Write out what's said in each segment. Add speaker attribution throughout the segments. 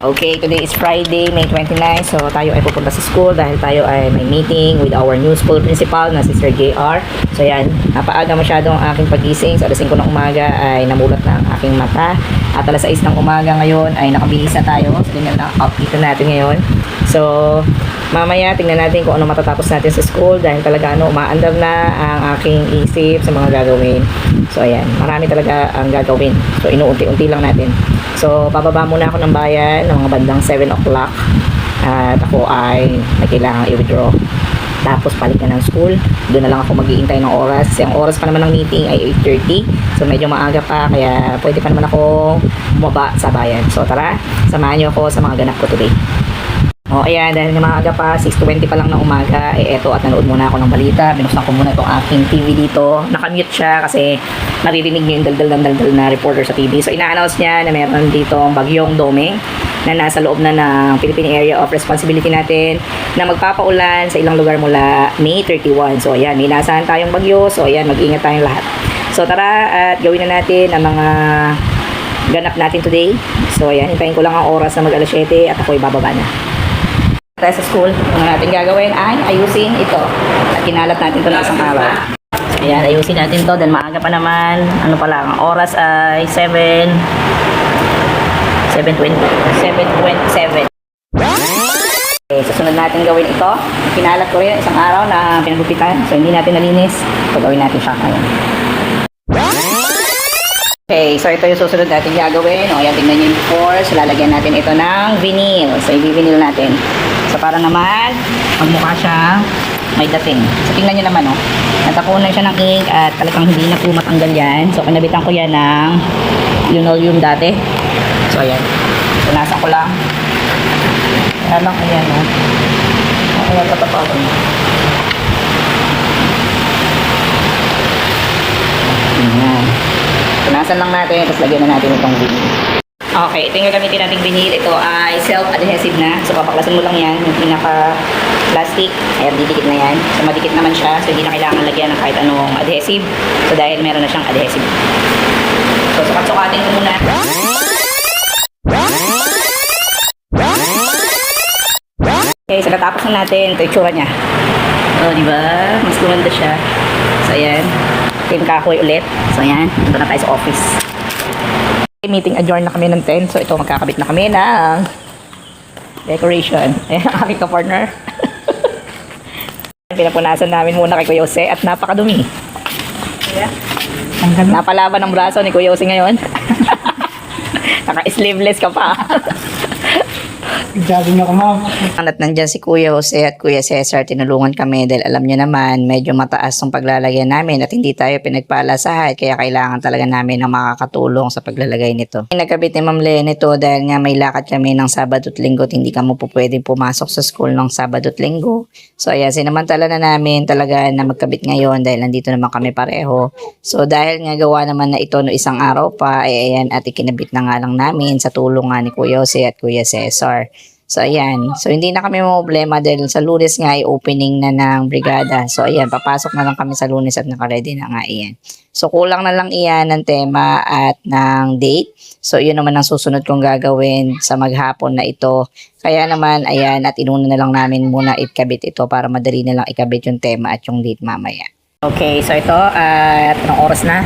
Speaker 1: Okay, today is Friday, May 29. So, tayo ay pupunta sa school dahil tayo ay may meeting with our new school principal na si Sir JR. So, yan. Napaaga masyado ang aking pagising. So, alas 5 ng umaga ay namulat na ang aking mata. At alas 6 ng umaga ngayon ay nakabihis na tayo. So, ganyan lang ang outfit natin ngayon. So, mamaya tingnan natin kung ano matatapos natin sa school dahil talaga umaandar na ang aking isip sa mga gagawin. So, ayan. Marami talaga ang gagawin. So, inuunti-unti lang natin. So, bababa muna ako ng bayan ng mga bandang 7 o'clock at ako ay may kailangang i-withdraw. Tapos, balik na ng school. Doon na lang ako mag-iintay ng oras. Kasi ang oras pa naman ng meeting ay 8:30. So, medyo maaga pa. Kaya, pwede pa naman ako bumaba sa bayan. So, tara. Samahan niyo ako sa mga ganap ko today. O, ayan, dahil maaga pa, 6:20 pa lang ng umaga, eto, at nanood muna ako ng balita. Binuksan ko muna itong aking TV dito. Nakamute siya kasi naririnig niyo yung daldal na reporter sa TV. So, ina-announce niya na meron dito bagyong Doming na nasa loob na ng Philippine Area of Responsibility natin na magpapaulan sa ilang lugar mula May 31. So, ayan, may inasahan tayong bagyo. So, ayan, mag-ingat tayong lahat. So, tara at gawin na natin ang mga ganap natin today. So, ayan, hintayin ko lang ang oras na mag-alas 7 at ako'y bababa na. Tayo sa school, ang natin gagawin ay ayusin ito. At kinalat natin ito ng isang araw. Ayan, ayusin natin to dahil maaga pa naman. Ano pa lang, ang oras ay 7:27. Okay, susunod natin gawin ito. Kinalat ko rin isang araw na pinagupitan. So, hindi natin nalinis. So, gawin natin siya ngayon. Okay, so ito yung susunod natin gagawin. O, ayan, tingnan nyo yung force. Lalagyan natin ito ng vinyl. So, i-vinyl natin. So, para naman, magmukha siya may dating. So, tingnan nyo naman, natapunan siya ng ink at talagang hindi na po matanggal yan. So, kinabitan ko yan ng linoleum dati. So, ayan. Punasan ko lang. Ayan lang, ayan, ayan, katapagan. Ayan. Punasan lang natin, tapos lagyan na natin itong vinyl. Okay, ito yung gagamitin nating vinyl. Ito ay self-adhesive na. So, papaklasan mo lang yan, yung pinaka-plastic. Ayan, didikit na yan. So, madikit naman siya. So, hindi na kailangan lagyan ng kahit anong adhesive. So, dahil meron na siyang adhesive. So, sukat-sukatin ko muna. Okay, so natapos na natin. Ito yung tsura niya. O, diba? Mas gumanda siya. So, ayan. Team kahoy ulit. So, ayan. Ito na tayo sa office. Meeting adjourn na kami ng 10. So, ito magkakabit na kami ng decoration. Ayan ang aking ka-partner. Pinapunasan namin muna kay Kuya Jose at napakadumi. Yeah. Napalaban ng braso ni Kuya Jose ngayon. Naka-sleeveless ka pa.
Speaker 2: Sabi niyo ko, ma'am.
Speaker 1: At nandyan si Kuya Jose at Kuya Cesar, tinulungan kami dahil alam nyo naman, medyo mataas ang paglalagyan namin at hindi tayo pinagpala sa height, kaya kailangan talaga namin ng makakatulong sa paglalagay nito. Nagkabit ni Ma'am Len ito dahil nga may lakad kami ng Sabado at Linggo at hindi ka mo po pwedeng pumasok sa school ng Sabado at Linggo. So ayan, sinamantala na namin talaga na magkabit ngayon dahil nandito naman kami pareho. So dahil nga gawa naman na ito no isang araw pa, ay ayan at ikinabit na nga lang namin sa tulong nga ni Kuya Jose at Kuya Cesar. So, ayan. So, hindi na kami problema dahil sa Lunes nga ay opening na ng brigada. So, ayan. Papasok na lang kami sa Lunes at nakaready na nga iyan. So, kulang na lang iyan ng tema at ng date. So, yun naman ang susunod kong gagawin sa maghapon na ito. Kaya naman, ayan. At inuna na lang namin muna ikabit ito para madali na lang ikabit yung tema at yung date mamaya. Okay. So, ito. At anong oras na?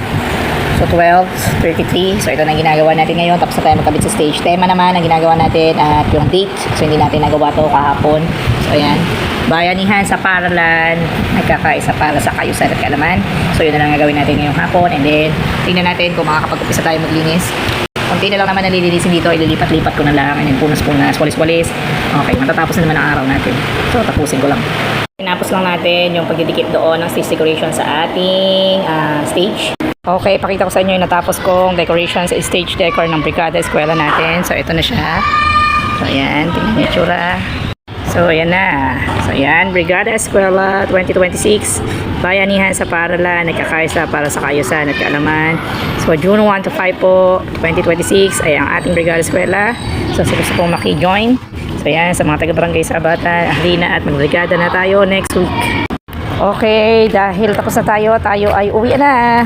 Speaker 1: So, 12:33. So, ito na ginagawa natin ngayon. Tapos na tayo magkabit sa stage. Tema naman ang ginagawa natin at yung date. So, hindi natin nagawa to kahapon. So, ayan. Bayanihan sa Paralan. Nagkakaisa para sa Kayusan at Kaalaman. So, yun na lang gagawin natin ngayong hapon. And then, tingnan natin kung makakapag-upisa tayo maglinis. Kunti na lang naman nalilinisin dito. Ililipat-lipat ko na lang. And then, punas-punas, walis-walis. Okay, matatapos na naman ang araw natin. So, tapusin ko lang. Tinapos lang natin yung pagdidikit doon ng stage decoration sa ating stage. Okay, pakita ko sa inyo yung natapos kong decoration sa stage decor ng Brigada Eskwela natin. So, ito na siya. So, ayan. Tingnan yung tsura. So, ayan na. So, ayan. Brigada Eskwela 2026. Bayanihan sa Paralan. Nagkakaisa para sa Kayusan at Kaalaman. So, June 1 to 5 po, 2026 ay ang ating Brigada Eskwela. So, gusto pong maki-join. So, ayan. Sa mga taga-barangay Sabatan, Ahlina at mag-brigada na tayo next week. Okay, dahil tapos na tayo ay uwi na.